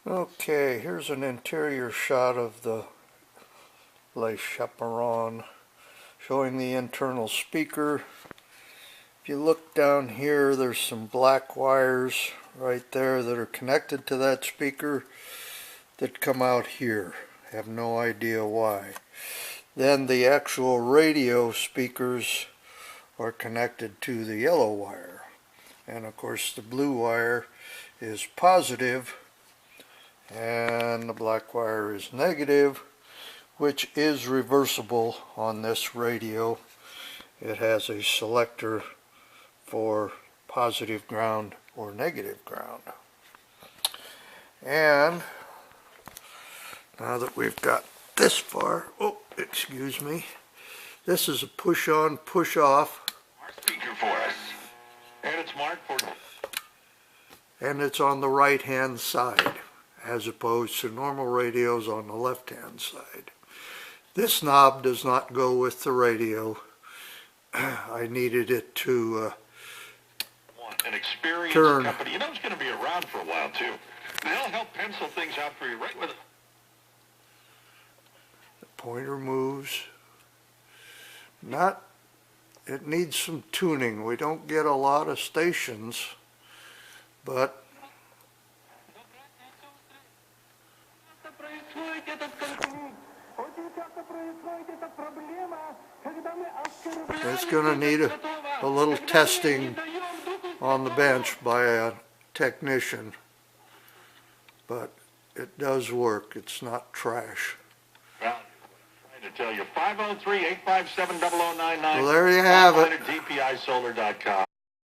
Okay, here's an interior shot of the Chaperon showing the internal speaker. If you look down here, there's some black wires right there that are connected to that speaker that come out here. I have no idea why. Then the actual radio speakers are connected to the yellow wire. And of course the blue wire is positive and the black wire is negative, which is reversible on this radio. It has a selector for positive ground or negative ground. And now that we've got this far, oh, excuse me, this is a push on, push off. Speaker for us. And it's marked for... And it's on the right hand side, as opposed to normal radios on the left hand side. This knob does not go with the radio. I needed it to an experienced turn. Company. You know it's going to be around for a while too. They'll help pencil things out for you right with it. The pointer moves. It needs some tuning. We don't get a lot of stations, but it's going to need a little testing on the bench by a technician, but it does work. It's not trash. Well, I'm trying to tell you, 503-857-0099. Well, there you have it. DPIsolar.com.